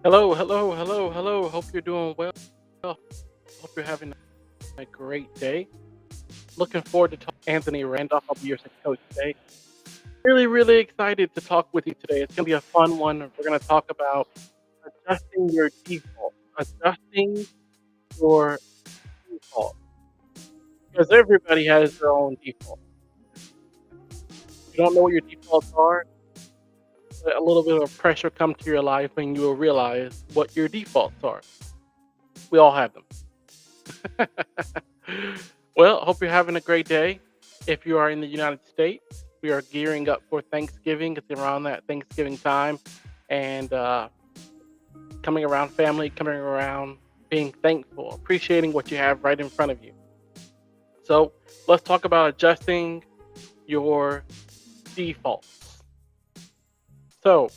Hello, hello, hello, hello. Hope you're doing well. Hope you're having a great day. Looking forward to talking to Anthony Randolph. I'll be your head coach today. Really, really excited to talk with you today. It's going to be a fun one. We're going to talk about adjusting your default. Adjusting your default. Because everybody has their own default. If you don't know what your defaults are, a little bit of pressure come to your life and you will realize what your defaults are. We all have them. Well, I hope you're having a great day. If you are in the United States, we are gearing up for Thanksgiving. It's around that Thanksgiving time, and coming around family, coming around being thankful, appreciating what you have right in front of you. So let's talk about adjusting your defaults. So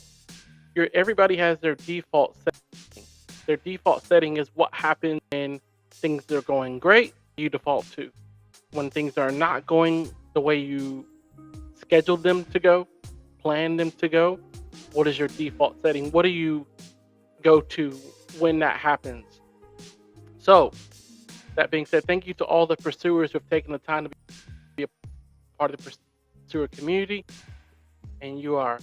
everybody has their default setting. Their default setting is what happens when things are going great. You default to when things are not going the way you scheduled them to go, planned them to go. What is your default setting? What do you go to when that happens? So, that being said, thank you to all the pursuers who have taken the time to be a part of the pursuer community. And you are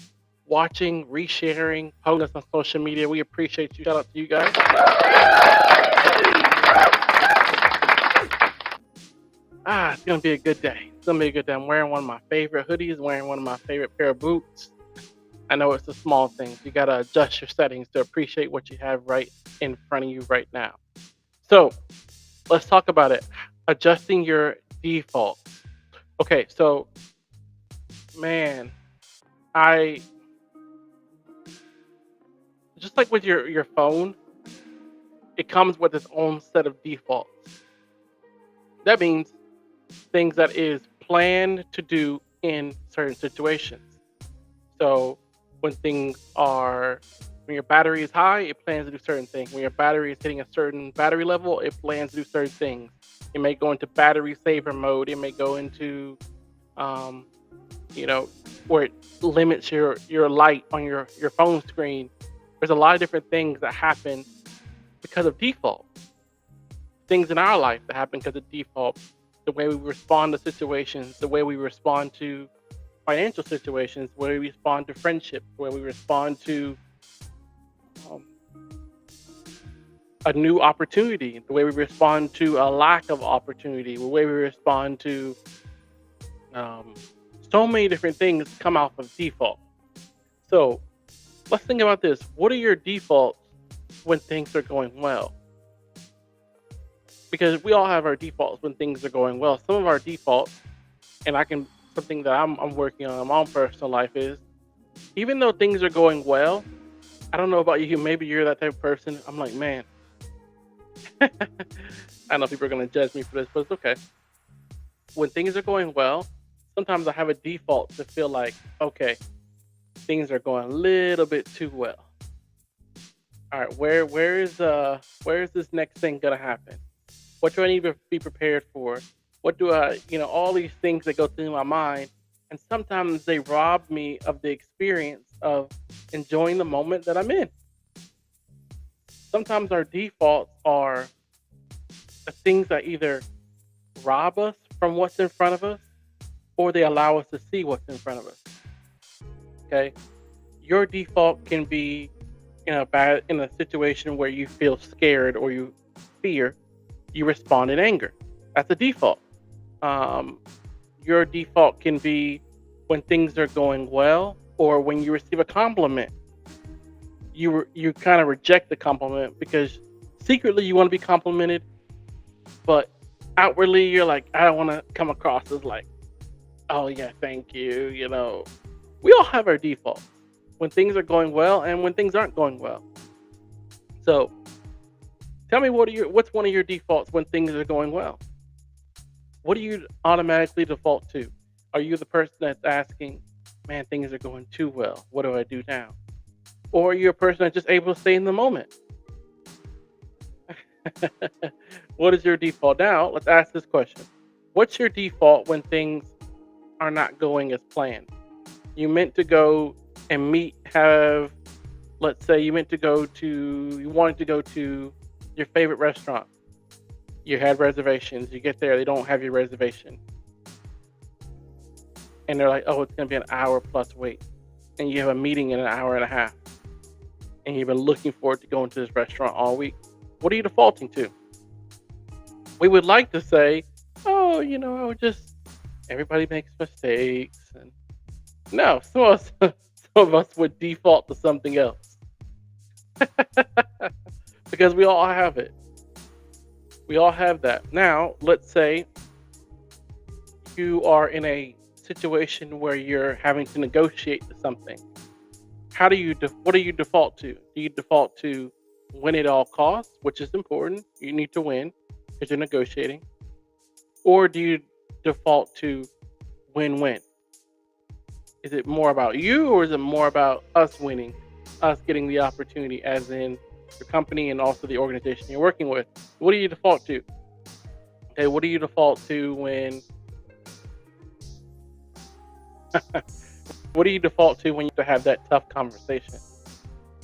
watching, resharing, posting us on social media. We appreciate you. Shout out to you guys. It's gonna be a good day. It's gonna be a good day. I'm wearing one of my favorite hoodies, wearing one of my favorite pair of boots. I know it's the small things. You gotta adjust your settings to appreciate what you have right in front of you right now. So let's talk about it. Adjusting your defaults. Okay, so man, I just like with your phone, it comes with its own set of defaults. That means things that is planned to do in certain situations. So when your battery is high, it plans to do certain things. When your battery is hitting a certain battery level, it plans to do certain things. It may go into battery saver mode. It may go into, um, you know, where it limits your light on your phone screen. There's a lot of different things that happen because of default. Things in our life that happen because of default. The way we respond to situations, the way we respond to financial situations, where we respond to friendships, where we respond to um, a new opportunity, the way we respond to a lack of opportunity, the way we respond to um, so many different things come off of default. So let's think about this. What are your defaults when things are going well? Because we all have our defaults when things are going well. Some of our defaults, and something that I'm working on in my own personal life is, even though things are going well, I don't know about you, maybe you're that type of person. I'm like, man, I know people are going to judge me for this, but it's okay. When things are going well, sometimes I have a default to feel like, okay, things are going a little bit too well. All right, where is this next thing gonna happen? What do I need to be prepared for? What do all these things that go through my mind, and sometimes they rob me of the experience of enjoying the moment that I'm in. Sometimes our defaults are the things that either rob us from what's in front of us, or they allow us to see what's in front of us. Okay, your default can be in a situation where you feel scared or you fear, you respond in anger. That's a default. Um, your default can be when things are going well, or when you receive a compliment. You kind of reject the compliment because secretly you want to be complimented, but outwardly you're like, I don't want to come across as like, oh yeah, thank you. We all have our defaults when things are going well and when things aren't going well. So tell me, what's one of your defaults when things are going well? What do you automatically default to? Are you the person that's asking, man, things are going too well. What do I do now? Or are you a person that's just able to stay in the moment? What is your default? Now, let's ask this question. What's your default when things are not going as planned? You meant to go and have Let's say you wanted to go to your favorite restaurant. You had reservations. You get there, they don't have your reservation, and they're like, "Oh, it's gonna be an hour plus wait," and you have a meeting in an hour and a half, and you've been looking forward to going to this restaurant all week. What are you defaulting to? We would like to say, "Oh, I would just everybody makes mistakes," and no, some of us would default to something else because we all have it. We all have that. Now, let's say you are in a situation where you're having to negotiate to something. What do you default to? Do you default to win at all costs, which is important? You need to win because you're negotiating, or do you default to win-win? Is it more about you, or is it more about us winning, us getting the opportunity, as in your company and also the organization you're working with? What do you default to? Okay, what do you default to when what do you default to when you have to have that tough conversation?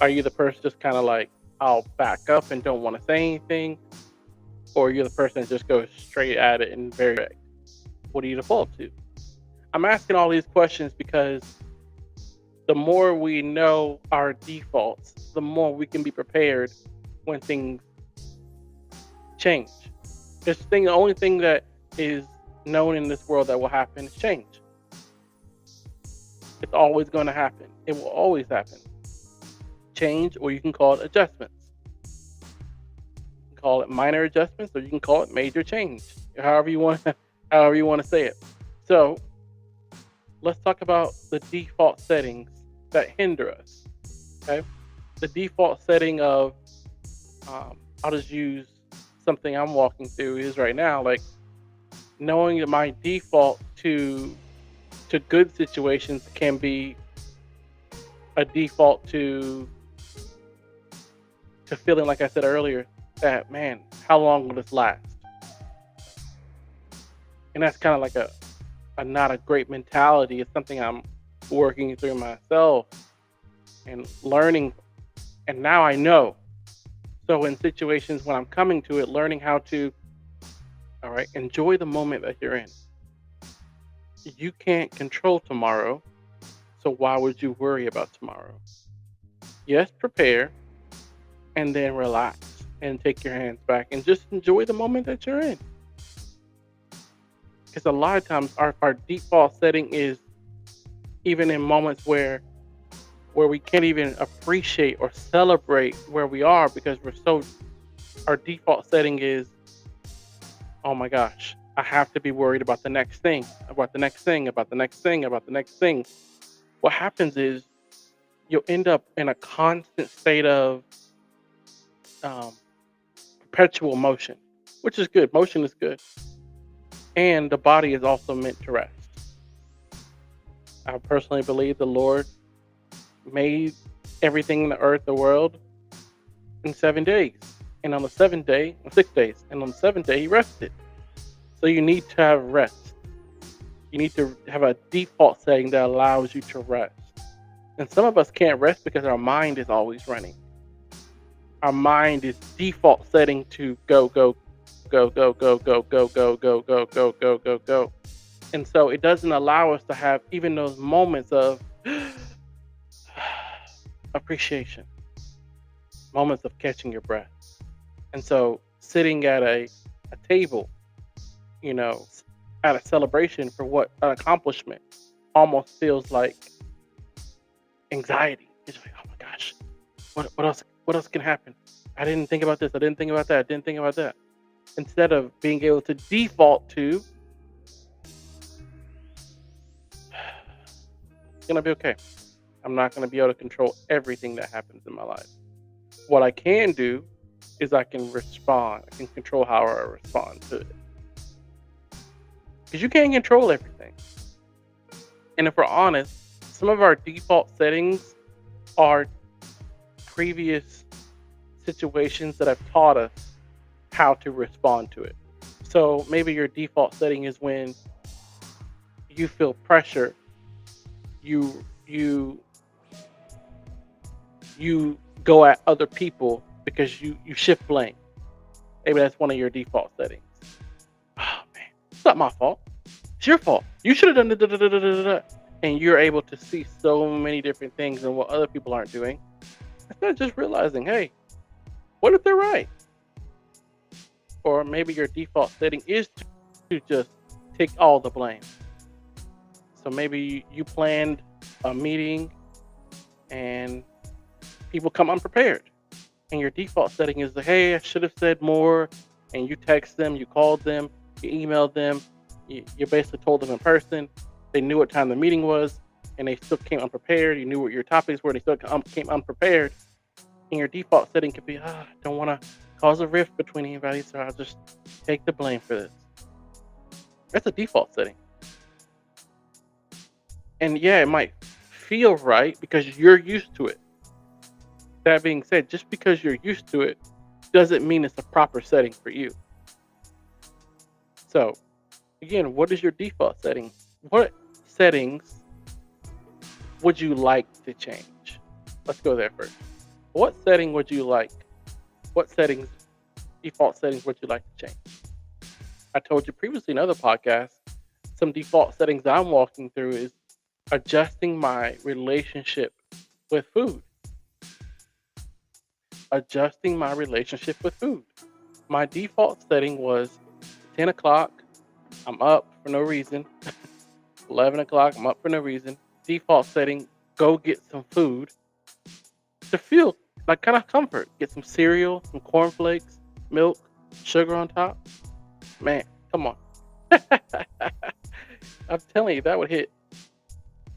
Are you the person just kind of like, I'll back up and don't want to say anything? Or you're the person that just goes straight at it and very direct? What do you default to? I'm asking all these questions because the more we know our defaults, the more we can be prepared when things change. The only thing that is known in this world that will happen is change. It's always going to happen. It will always happen. Change, or you can call it adjustments. You can call it minor adjustments, or you can call it major change. However you want to say it. So let's talk about the default settings that hinder us. Okay, the default setting of I'll just use something I'm walking through is right now, like knowing that my default to good situations can be a default to feeling, like I said earlier, that, man, how long will this last? And that's kind of like a not a great mentality. It's something I'm working through myself and learning, and now I know. So in situations when I'm coming to it, learning how to, all right, enjoy the moment that you're in. You can't control tomorrow, so why would you worry about tomorrow? Yes, prepare, and then relax and take your hands back and just enjoy the moment that you're in. Because a lot of times our default setting is even in moments where we can't even appreciate or celebrate where we are, because our default setting is, oh my gosh, I have to be worried about the next thing, about the next thing, about the next thing, about the next thing. What happens is you'll end up in a constant state of um, perpetual motion, which is good. Motion is good. And the body is also meant to rest. I personally believe the Lord made everything in the earth, the world, in 7 days. And on the 6 days. And on the 7th day, he rested. So you need to have rest. You need to have a default setting that allows you to rest. And some of us can't rest because our mind is always running. Our mind is default setting to go, go, go, go, go, go, go, go, go, go, go, go, go, go. And so it doesn't allow us to have even those moments of appreciation, moments of catching your breath. And so sitting at a table, at a celebration for what an accomplishment, almost feels like anxiety. It's like, oh my gosh, what else can happen? I didn't think about this. I didn't think about that. I didn't think about that. Instead of being able to default to, it's gonna be okay. I'm not gonna be able to control everything that happens in my life. What I can do is I can respond. I can control how I respond to it. Because you can't control everything. And if we're honest, some of our default settings are previous situations that have taught us how to respond to it. So maybe your default setting is when you feel pressure, you you go at other people because you shift blame. Maybe that's one of your default settings. Oh man, it's not my fault. It's your fault. You should have done the. And you're able to see so many different things and what other people aren't doing. Instead of just realizing, hey, what if they're right? Or maybe your default setting is to just take all the blame. So maybe you planned a meeting and people come unprepared. And your default setting is like, hey, I should have said more. And you text them, you called them, you emailed them, you basically told them in person. They knew what time the meeting was, and they still came unprepared. You knew what your topics were, and they still came unprepared. And your default setting could be, I don't want to cause a rift between anybody, so I'll just take the blame for this. That's a default setting. And yeah, it might feel right because you're used to it. That being said, just because you're used to it doesn't mean it's a proper setting for you. So, again, what is your default setting? What settings would you like to change? Let's go there first. What setting would you like? What settings, default settings, would you like to change? I told you previously in other podcasts, some default settings that I'm walking through is adjusting my relationship with food. Adjusting my relationship with food. My default setting was 10 o'clock, I'm up for no reason. 11 o'clock, I'm up for no reason. Default setting, go get some food to feel like kind of comfort. Get some cereal, some cornflakes, milk, sugar on top. Man, come on. I'm telling you, that would hit.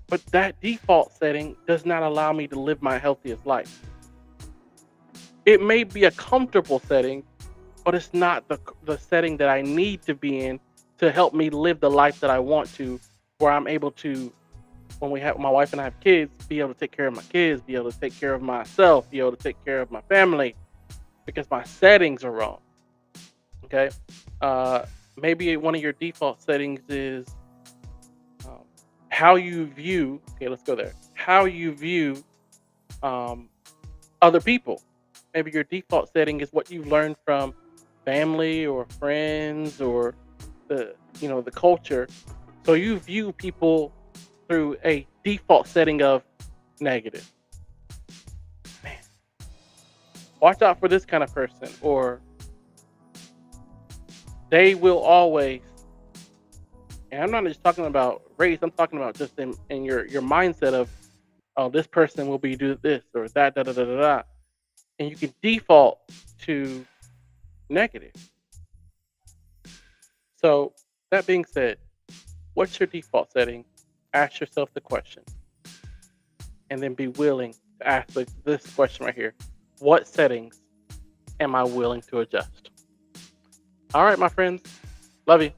But that default setting does not allow me to live my healthiest life. It may be a comfortable setting, but it's not the setting that I need to be in to help me live the life that I want to, where I'm able to, when my wife and I have kids, be able to take care of my kids, be able to take care of myself, be able to take care of my family, because my settings are wrong. Okay? Maybe one of your default settings is how you view, okay, let's go there. How you view other people. Maybe your default setting is what you've learned from family or friends or the culture. So you view people through a default setting of negative. Man, watch out for this kind of person, or they will always. And I'm not just talking about race. I'm talking about just in your mindset of, oh, this person will be do this or that, da da da da da, and you can default to negative. So that being said, what's your default setting? Ask yourself the question, and then be willing to ask this question right here. What settings am I willing to adjust? All right, my friends. Love you.